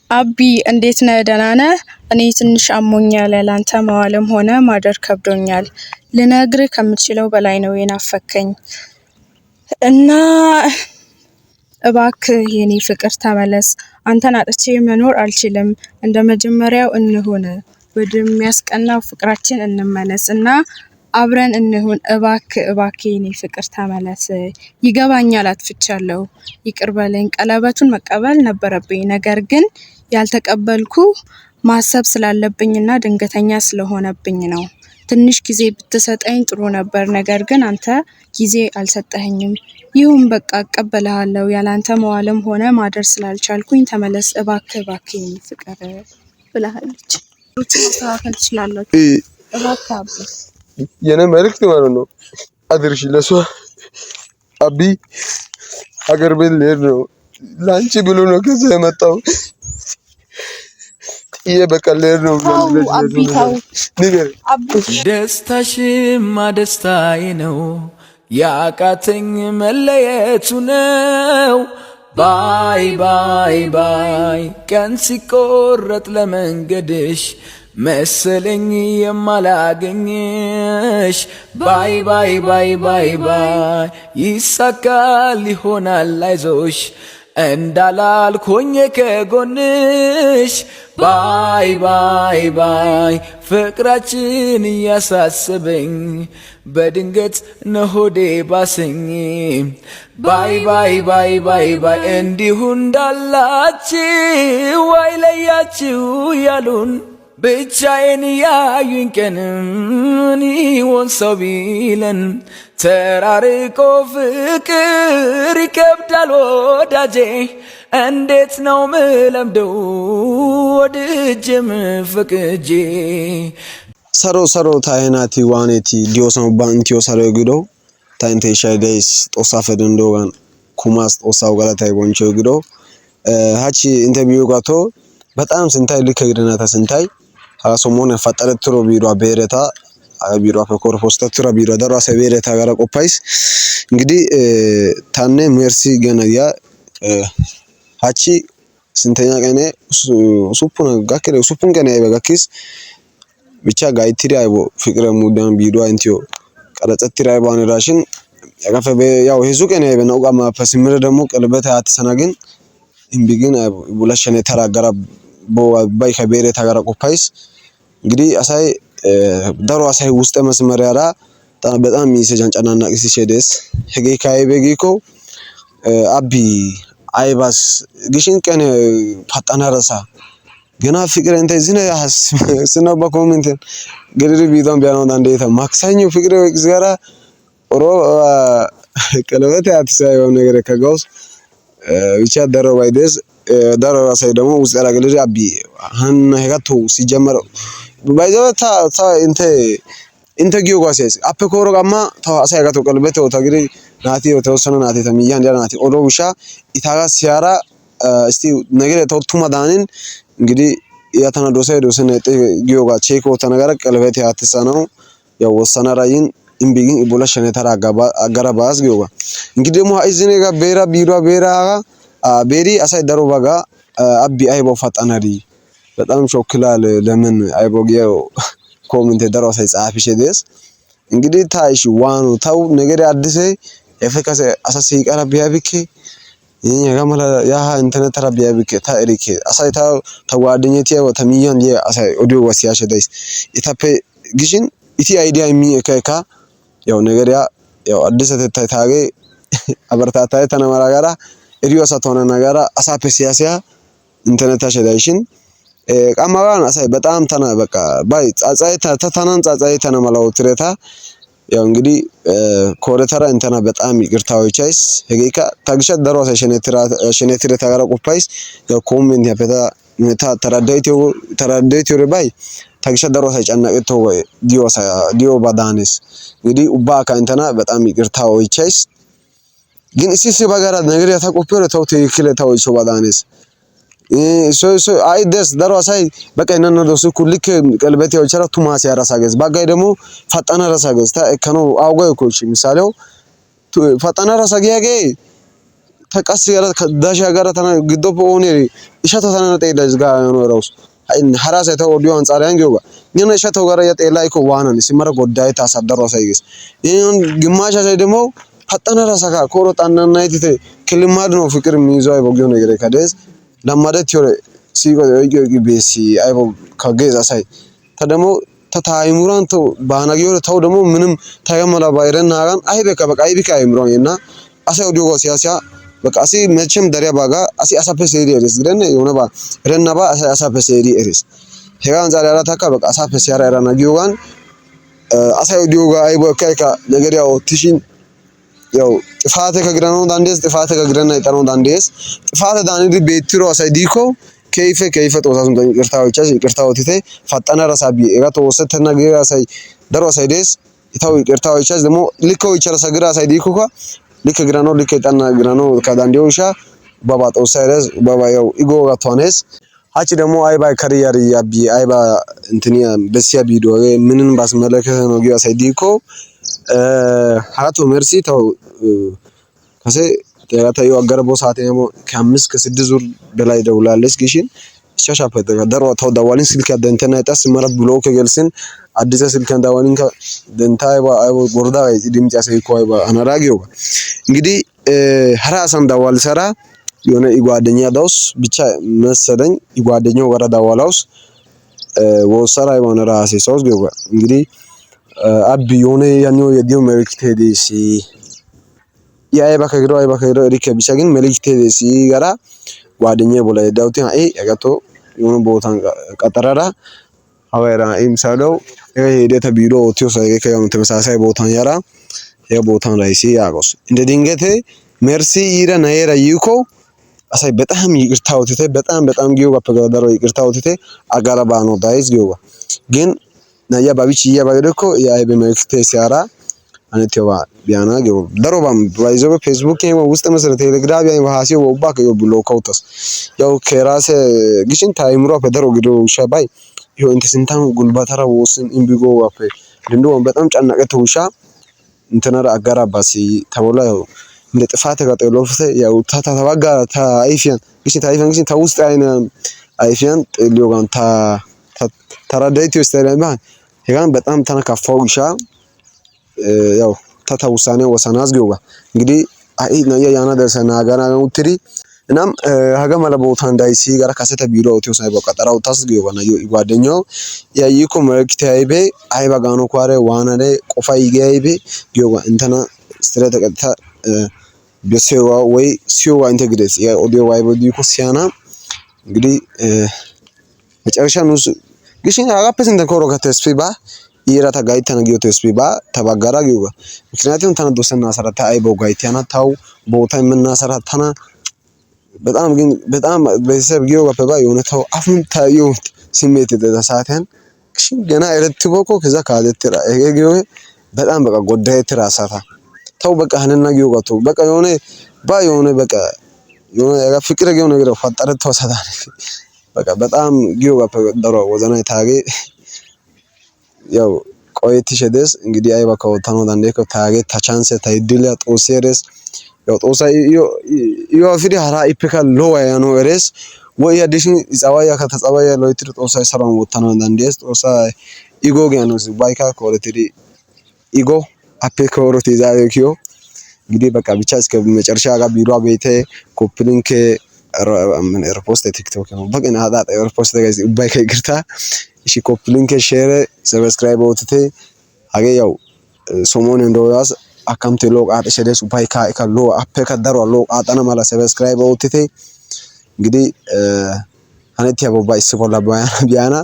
አቢ እንዴት ነህ? ደህና ነህ? እኔ ትንሽ አሞኛል። ያላንተ መዋልም ሆነ ማደር ከብዶኛል። ልነግርህ ከምችለው በላይ ነው የናፈከኝ እና እባክህ የኔ ፍቅር ተመለስ። አንተን አጥቼ መኖር አልችልም። እንደ መጀመሪያው እንሁን። ወደሚያስቀናው ፍቅራችን እንመለስ እና አብረን እንሁን። እባክህ የኔ ፍቅር ተመለስ። ይገባኛል አጥፍቻለሁ። ይቅር በለኝ። ቀለበቱን መቀበል ነበረብኝ፣ ነገር ግን ያልተቀበልኩ ማሰብ ስላለብኝና ድንገተኛ ስለሆነብኝ ነው። ትንሽ ጊዜ ብትሰጠኝ ጥሩ ነበር፣ ነገር ግን አንተ ጊዜ አልሰጠኸኝም። ይሁን በቃ እቀበልሃለሁ። ያላንተ መዋልም ሆነ ማደር ስላልቻልኩኝ ተመለስ እባክህ የኔ ፍቅር ብላለች። ማስተካከል ትችላለች። እባክህ አቢ። የኔ መልእክት ማለት ነው አድርሽ ለሷ። አቢ ሀገር ቤት ልሄድ ነው። ላንቺ ብሎ ነው ከዛ የመጣው። ይሄ በቃ ልሄድ ነው። ደስታሽማ ደስታዬ ነው፣ ያቃተኝ መለየቱ ነው። ባይ ባይ ባይ ቀን ሲቆረጥ ለመንገድሽ መሰለኝ የማላገኝሽ። ባይ ባይ ባይ ባይ ባይ ይሳካል ይሆናል አይዞሽ እንዳላልኩኝ ከጎንሽ። ባይ ባይ ባይ ፍቅራችን እያሳሰበኝ በድንገት ነሆዴ ባሰኝ። ባይ ባይ ባይ ባይ ባይ እንዲሁ እንዳላችሁ አይለያችሁ ያሉን ብቻዬን ያዩኝ ቀን ይሆን ሰው ቢለን። ተራርቆ ፍቅር ይከብዳል ወዳጄ፣ እንዴት ነው ምለምደው ወድጄም ፍቅጄ። ሰሮ ታይናቲ ዋኔቲ ዲዮሰን ባንቲዮ ሰሮ ግዶ ታይንቴ ሻይዴስ ጦሳ ፈደንዶጋን ኩማስ ጦሳው ገላታይ ቦንቾ ግዶ ሃቺ ኢንተርቪው ጋቶ በጣም ስንታይ ልከግደናታ ስንታይ ሀሶሞን ፈጠረትሮ ቢሮ ቤረታ ቢሮ ከኮርፖስተትራ ቢሮ ደራሰ ቤረታ ጋራ ቆፓይስ እንግዲህ ታኔ ሜርሲ ገነያ ሃቺ ስንተኛ ቀኔ ሱፑን ቀኔ አይበጋኪስ ብቻ ጋይትሪ አይቦ ፍቅረ ሙዳን ቢዶ አንቲዮ ቀረጸትሪ አይባን ራሽን ያቀፈ ያው ሄዙ ቀኔ አይበናው ጋማ ፈስምረ ደግሞ ቀለበት አትሰናግን ኢምቢግን አይቦ ቡላሸኔ ተራገራ ባይ ከቤረታ ጋራ ቆፓይስ እንግዲህ አሳይ ዳሮ አሳይ ውስጥ መስመር ያራ በጣም ይሰጃንጫናና ሲሸደስ ሄጌ ካይበጊኮ አቢ አይባስ ግሽን ቀን ፈጣና ረሳ ገና ፍቅር እንተ ዝነ ያስ ስነ በኮሜንት ገድሪ ቢዶን ቢያኖ አንዴታ ማክሳኞ ፍቅር ወግዝጋራ ኦሮ ቀለበት ያትሳዩ ነገር ከጋውስ ብቻ ዳሮ ባይደስ ዳሮ አሳይ ደግሞ ውስጥ ያላገለ አቢ ሃና ሄጋቶ ሲጀመረው ባይዘታ እንተ ጊዮጓሲስ አፕኮሮ ጋማ ታዋሳይ ጋቶ ቀልበተ ወታግሪ ናቲ ወተወሰነ ናቲ ተሚያ እንደ ናቲ ኦዶ ውሻ ኢታጋ ሲያራ እስቲ ነገር ተውቱማ ዳንን እንግዲህ ያተና ዶሰነ ጊዮጋ ቼኮ ተነገረ ቀልበተ ያትሰነው ያው ወሰነ ራይን ኢምቢግን ኢቦላሽነ ተራጋባ አገራባስ ጊዮጋ እንግዲህ ደግሞ አይዝኔ ጋ ቤራ ቢሮ ቤራ ቤሪ አሳይ ደሮ ባጋ አቢ አይቦ ፈጣናሪ በጣም ሾክላል። ለምን አይቦጊያው ኮሜንት ደረሰ ጻፊሽ ደስ እንግዲህ ታይሽ ዋኑ ታው ነገር አዲስ የፈከሰ አሳሲ ቀረብ ያብከ ይሄ ጋማላ ያ ኢንተርኔት ተራብ ያብከ ታሪክ አሳይ ታው ተጓደኘት ያው ተሚያን የ አሳይ ኦዲዮ ወሲያሽ ደስ ኢታፔ ግሽን ኢቲ አይዲያ የሚከካ ያው ነገር ያው አዲስ ተታታገ አበርታታይ ተነማራ ጋራ ኢዲዮ ሳቶና ነገራ አሳፔ ሲያሲያ ኢንተርኔት ታሸዳይሽን ቃማዋን አሳይ በጣም ተና በቃ ባይ ጻጻይ ተታናን ጻጻይ ተነመላው ትረታ ያው እንግዲህ ኮረተራ እንተና በጣም ይቅርታዎቻይስ ሄጌካ ታግሻት ደሮሰ ሸኔትራ ታጋራ ቆፓይስ ያው ኮሜንት ያፈታ ነታ ተራዳይቴ ባይ ታግሻት ደሮሰ ጫናቀቶ ዲዮ ባዳንስ እንግዲህ ኡባካ እንተና በጣም ይቅርታዎቻይስ ግን እሲስ ባጋራ ነገር ያታቆፈረ ተውቴ ይክለታው ሶ ባዳንስ ሶ አይ ደስ ደሮሳይ በቃ እነነ ዶስ ኩልክ ቀልበት ያው ቸራ ቱማስ ያራሳገዝ ባጋይ ደግሞ ፈጣና ራሳገዝ ታ ከኖ አውጋይ ኮች ምሳሌው ፈጣና ራሳጊያጌ ተቀስ ጋራ ከዳሻ ጋራ ተና ግዶፖ ሆኔ እሻቶ ተና ጤለስ ጋር ነው ራውስ ሐራሳ ተው ዲዮ አንጻሪያን ጊዮጋ ግን እሻቶ ጋራ ያጤላይኮ ዋናን ሲመረ ጎዳይ ታሳደሩ ሳይግስ ይሄን ግማሽ ሳይ ደግሞ ፈጠነ ራሳካ ኮሮጣና ናይት ክልማድ ነው ፍቅር የሚይዘው አይቦጊው ነገር ከደስ ለማደት ይወረ ሲጎ ቤሲ አይቦ ከገዛ ሳይ ተደሞ ተታይሙራን ተው ባናጊዮ ተው ደግሞ ምንም ታየመላ ባይረን ናጋን አይበካ በቃ አይቢካ አይምሮና አሳው ዲዮ ሲያሲያ በቃ አሲ መቼም ደሪያ ባጋ አሲ አሳፈሰሪ ኤሪስ ግረን የሆነባ ረናባ አሳፈሰሪ ኤሪስ ሄጋን ዛሬ አራታካ በቃ አሳፈሰሪ ያራና ጊዮጋን አሳው ዲዮጋ አይቦ ካይካ ነገር ያው ትሽን ያው ጥፋተ ከግረናው ዳንዴስ ጥፋተ ከግረና ይጠራው ዳንዴስ ጥፋተ ዳንዲ ቤትሮ አሳይ ዲኮ ከይፈ ጦሳሱን ይቅርታዎች ይቅርታዎቲቴ ፈጠነ ረሳቢ እጋቶ ወሰተና ገራ አሳይ ደሮ አሳይ ደስ ይታው ይቅርታዎች ደግሞ ልከው ይቸረሳ ግራ አሳይ ዲኮካ ልክ ግረናው ልክ ይጠና ግረናው ከዳንዴውሻ ባባ ጦሳይረስ ባባ ያው ኢጎጋ ቷኔስ አቺ ደግሞ አይባ ከሪያር ያቢ አይባ እንትኒያ በሲያ ቢዶ ምንን ባስመለከተ ነው ጊያ አሳይ ዲኮ ሀቶ መርሲ ተው ከሰ ተያታዩ አገረቦ ሰዓት ደግሞ ከ5 ከ6 ዙር በላይ ደውላለች ግሽን ሻሻፈተ ደሮ ተው ዳዋሊን ስልክ ያደንተና ታስ መረብ ብሎክ ገልስን አዲስ ስልክ እንዳዋሊን ከደንታይ አይቦ ጎርዳ ድምጽ ያሰይኮ አይባ አናራጊው እንግዲህ ሐራሳን ዳዋል ሰራ የሆነ ይጓደኛ ዳውስ ብቻ መሰለኝ ይጓደኛው ጋር ዳዋላውስ ወሰራ የሆነ ራሴ ሰውስ ገባ እንግዲህ አቢ የሆነ ያኛው የዲዮ መልክት ሄደሲ አይባ ከግሮ ሪከ ብቻ ግን መልክት ሄደሲ ጋራ ጓደኛ ቦላ ዳውቲ አይ ያጋቶ የሆነ ቦታን ቀጠራራ አወራ ኢምሳለው ሄደተ ቢሮ ኦቲዮ ሳይ ከያው ተመሳሳይ ቦታን ያራ የቦታን ላይ ሲያጎስ እንደ ድንገት ሜርሲ ይራ ናይራ ይኮ አሳይ በጣም ይቅርታውቴ በጣም ጊዮጋ ፈገዳሮ ይቅርታውቴ አጋራባ ነው ዳይዝ ጊዮጋ ግን ናያ ባቢች ያባገደኮ የአይበ መልክት ሲያራ አንተዋ ቢያና ጊዮ ደሮባም ባይዘው ፌስቡክ ውስጥ መሰረት ቴሌግራም ያይ ወሃሲው ወባከ ብሎካውተስ ያው ከራሴ ግሽን ታይምሮ ፈደሮ ግዶ ሻባይ ይሄ እንት ስንታን ጉልባታራ ወስን ኢምቢጎ ዋፈ ድንዶ በጣም ጫናቀተ ውሻ እንተናራ አጋራባሲ ተቦላ ያው እንደ ጥፋት ከጠሎፍተ ያው ተባጋ ታይፊያን ግሽን ታይፊያን ግሽን ታውስጥ አይነ አይፊያን ሊዮጋን ተራዳይት ይስተላልማ ሄጋን በጣም ተነካፋው ውሻ ያው ተታውሳኔ ወሰናዝ ጊዮጋ እንግዲህ አይ ነው ያና ደርሰና ጋና ነው ትሪ እናም ሀገ ማለቦታ እንዳይሲ ጋር ካሰተ ቢሮ ኦቲዮ ሳይ በቀጠራው ታስ ጊዮጋ ነው ጓደኛው ያይኮ መልክት አይቤ አይባ ጋኖ ኳሬ ዋናለ ቆፋይ ገይቤ ጊዮጋ እንተና ስትሬት ተቀጥታ በሲዋ ወይ ሲዋ ኢንተግሬት ያ ኦዲዮ ዋይቦ ዲኮ ሲያና እንግዲህ መጨረሻ ነው ግሽን አጋፕስ እንደኮሮ ከተስፊባ ይራታ ጋይታና ጊዮቶ ስፒባ ተባጋራ ጊዮጋ ምክንያቱም ተነዶሰና ሰራታ አይቦ ጋይታና ታው ቦታ የምናሰራታና በጣም በሰብ ጊዮጋ ፈባ የሆነ ታው አፉን ታዩ ስሜት ተሳተን ግሽን ገና እረትቦኮ ከዛ ካለትራ ጊዮጋ በጣም በቃ ጎዳይ ትራሳታ ታው በቃ ህነና ጊዮጋ ታው በቃ የሆነ በቃ የሆነ ፍቅር ጊዮጋ ነገር ፈጠረ ተወሰዳ በቃ በጣም ጊዮጋ ፈደሮ ወዘና ታጌ ያው ቆየት ሸደስ እንግዲህ አይባ ከወታኖ ዳንዴኮ ታጌ ታቻንስ ታይድላ ጦሴረስ ያው ጦሳ ዮ አፍሪ ሀራ ኢፒካ ሎያ ነው ኤሬስ ወይ አዲሽን ጻዋያ ከተጻዋያ ሎይትር ጦሳ ሰራን ወታኖ ዳንዴስ ጦሳ ኢጎ ጋኖስ ባይካ ኮለትሪ ኢጎ አፔ ኮሮቲ ዛዮኪዮ እንግዲህ በቃ ብቻ እስከ መጨረሻ ጋር ቢሮ ቤቴ ኮፕሊንክ ሪፖስት ቲክቶክ ነው በቃ ናዳ ሪፖስት ጋይስ ባይካ ይቅርታ እሺ ኮፕሊንክ ሼር ሰብስክራይብ ወጥቴ አገ ያው ሶሞን እንደዋስ አካምቴ ሎቅ አጥሸደስ ባይካ ካሎ አፔካ ደሮ ሎ አጣና ማላ ሰብስክራይብ ወጥቴ እንግዲህ አነት ያቦ ባይስ ቦላ ቢያና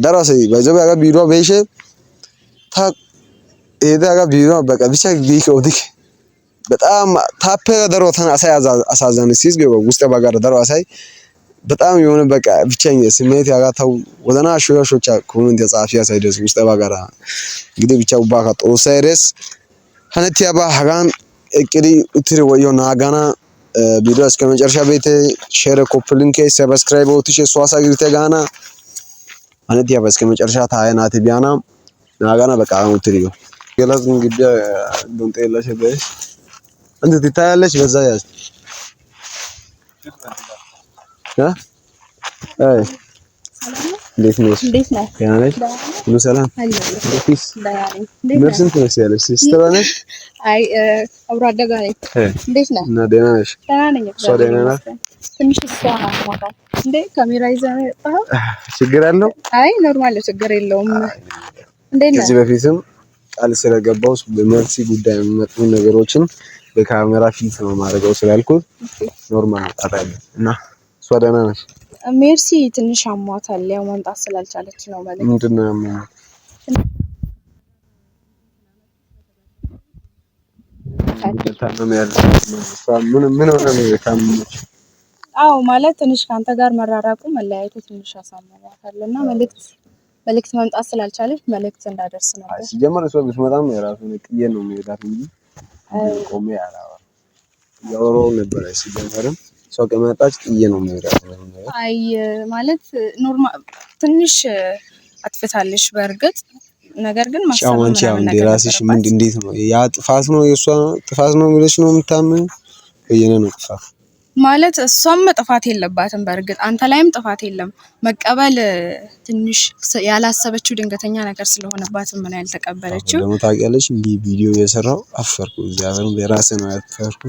ደራሲ ባይዘው ያጋ ቢሮ በይሼ ታ ኤዳጋ ቢሮ በቃ ብቻ ቢኮዲክ በጣም ታፔ ደሮ ተና አሳዛን ሲስ ገው ውስጥ ባጋር ደሮ አሳይ በጣም የሆነ በቃ ብቻኛ ስሜት ያጋታው ወደና ሾሾቻ ኮሜንት የጻፊያ ሳይደስ ውስጥ ባጋራ እንግዲህ ብቻ ባካ ጦሳይረስ ሀነቲያ ባ ሀጋን እቅዲ ኡትሪ ወዮ ናጋና ቪዲዮ እስከ መጨረሻ ቤት ሼር ኮፕሊንክ ሰብስክራይብ ወጥሽ ሷሳ ግርተ ጋና ሀነቲያ ባ እስከ መጨረሻ ታይናት ቢያና ናጋና በቃ ኡትሪዮ ገላዝ እንግዲህ ዶንጤላሽ በሽ እንዴ ትታያለሽ በዛ ያዝ አይ እንዴት ነሽ? ደህና ነሽ? ሁሉ ሰላም? እንዴትስ? ምን ስንት ነሽ ያለሽ? ሲስተር ነሽ? አይ አብሮ አደጋ ነኝ። እንዴት ነህ? እና ደህና ነሽ? ደህና ነኝ። እሷ ደህና ናት? ትንሽ እሷ ናት። እንዴ ካሜራ ይዘህ ነው የመጣኸው? ችግር አለው? አይ ኖርማል ነው፣ ችግር የለውም። እንዴት ነህ? ከዚህ በፊትም ቃል ስለገባው በመርሲ ጉዳይ የሚመጡ ነገሮችን በካሜራ ፊት ነው ማድረገው ስላልኩት ኖርማል አጣጣለ እና እሷ ደህና ነሽ? ሜርሲ ትንሽ አሟታል፣ ያው መምጣት ስላልቻለች ነው ማለት። ምንድነው ያመመው? ምን ሆነ ነው የታመመች? አዎ ማለት ትንሽ ካንተ ጋር መራራቁ መለያየቱ ትንሽ አሳምሟታልና መልእክት መምጣት ስላልቻለች መልእክት እንዳደርስ ነበር። ሲጀመር እሷ ብትመጣም የራሱን ቅዬ ነው የሚሄዳት እንጂ ቆሜ ያላዋ ያወራው ነበር። ሲጀመርም እሷ ከመጣች ቅዬ ነው የሚሄዳት። አይ ማለት ኖርማል ትንሽ አጥፍታለች በእርግጥ ነገር ግን ማሰብ ነው። አንቺ አሁን ራስሽ እንዴት ነው ያ ጥፋት ነው የሷ ጥፋት ነው ብለሽ ነው የምታምን? በየነ ነው ጥፋት ማለት እሷም ጥፋት የለባትም። በእርግጥ አንተ ላይም ጥፋት የለም። መቀበል ትንሽ ያላሰበችው ድንገተኛ ነገር ስለሆነባት ምን ያልተቀበለችው ደግሞ ታውቂያለሽ። እንዲህ ቪዲዮ የሰራው አፈርኩ እግዚአብሔርን በራሴ ነው ያፈርኩ።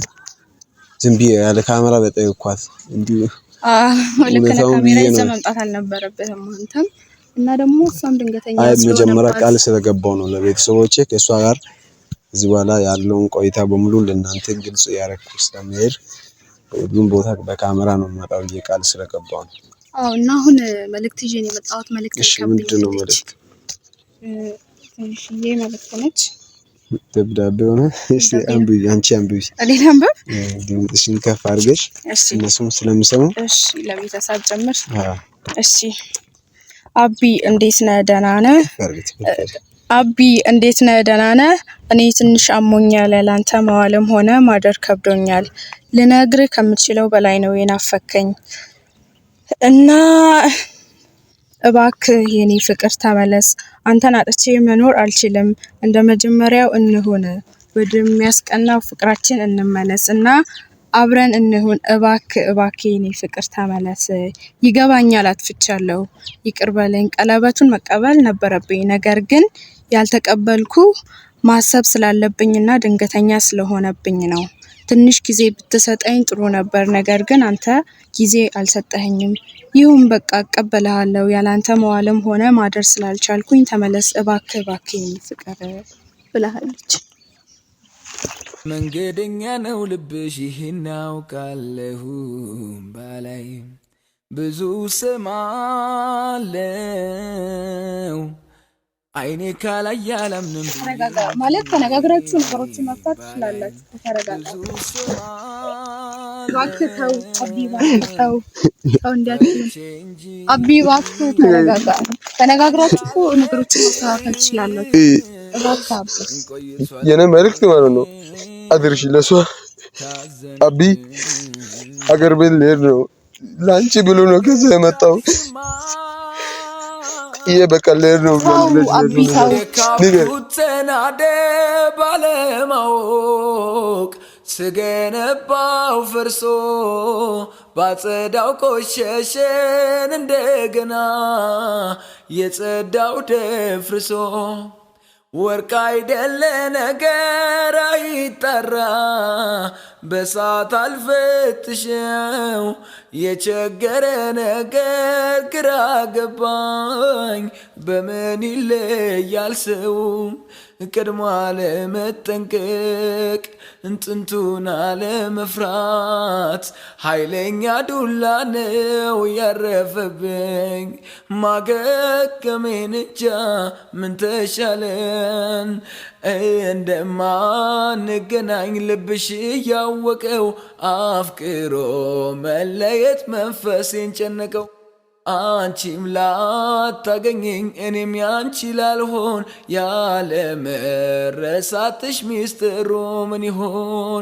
ዝም ብዬ ያለ ካሜራ በጠይኳት እንዲሁ ልክ ነው። ካሜራ ይዘህ መምጣት አልነበረበትም አንተም እና ደግሞ እሷም ድንገተኛ መጀመሪያ ቃል ስለገባው ነው ለቤተሰቦቼ ከእሷ ጋር እዚህ በኋላ ያለውን ቆይታ በሙሉ ለእናንተ ግልጽ ያደረኩ ስለሚሄድ ሁሉም ቦታ በካሜራ ነው የምመጣው ቃል ስለገባው ነው። አዎ እና አሁን መልእክት ይዤ ነው የመጣሁት። መልእክት ምንድነው መልእክት? ትንሽዬ መልእክት ነች። ደብዳቤ ሆነ። እሺ አንብቢ፣ አንቺ አንብቢ። እኔ አንብብ? ድምፅሽን ከፍ አድርገሽ እነሱም ስለሚሰሙ እሺ ለቤተሰብ ጨምር። እሺ አቢ እንዴት ነህ? ደህና ነህ? አቢ እንዴት ነህ? ደህና ነህ? እኔ ትንሽ አሞኛል። ላንተ መዋልም ሆነ ማደር ከብዶኛል። ልነግርህ ከምችለው በላይ ነው የናፈከኝ እና እባክህ የኔ ፍቅር ተመለስ። አንተን አጥቼ መኖር አልችልም። እንደ መጀመሪያው እንሁን፣ ወደሚያስቀናው ፍቅራችን እንመለስ እና አብረን እንሁን። እባክህ የኔ ፍቅር ተመለስ። ይገባኛል አጥፍቻለሁ፣ ይቅር በለኝ። ቀለበቱን መቀበል ነበረብኝ፣ ነገር ግን ያልተቀበልኩ ማሰብ ስላለብኝና ድንገተኛ ስለሆነብኝ ነው። ትንሽ ጊዜ ብትሰጠኝ ጥሩ ነበር፣ ነገር ግን አንተ ጊዜ አልሰጠኸኝም። ይሁን በቃ እቀበልሃለሁ። ያላንተ መዋልም ሆነ ማደር ስላልቻልኩኝ ተመለስ እባክህ የኔ ፍቅር ብላለች። መንገደኛ ነው ልብሽ ይህን አውቃለሁ፣ ባላይ ብዙ ስማለው አይኔ ካላይ ያለምንም ማለት ተነጋግራችሁ ነገሮችን መፍታት ትችላላችሁ። ተረጋጋ። እባክህ ተው አቢ፣ እባክህ ተው እንዲያትል አቢ፣ እባክህ ተረጋጋ። ተነጋግራችሁ ነገሮችን ማስተካከል ትችላላችሁ። እባክህ አቢ፣ የኔ መልእክት ማለት ነው አድርሽ ለሷ አቢ አገር ቤት ልሄድ ነው ላንቺ ብሎ ነው ከዛ የመጣው በቀለር ነው ተናደ ባለማወቅ ስገነባው ፈርሶ ባጸዳው ቆሸሸን እንደገና የጸዳው ደፍርሶ ወርቅ አይደለ ነገር አይጠራ በሳት አልፈትሸው የቸገረ ነገር ግራ ገባኝ በምን ይለያል ሰው ቀድሞ አለመጠንቀቅ እንጥንቱን አለመፍራት ኃይለኛ ዱላ ነው ያረፈብኝ ማገገሜን እንጃ ምን ተሻለን እንደማንገናኝ ልብሽ ያወቀው አፍቅሮ መለየት መንፈሴን ጨነቀው አንቺም ላታገኘኝ እኔም ያንቺ ላልሆን ያለ መረሳትሽ ሚስጥሩ ምን ይሆን?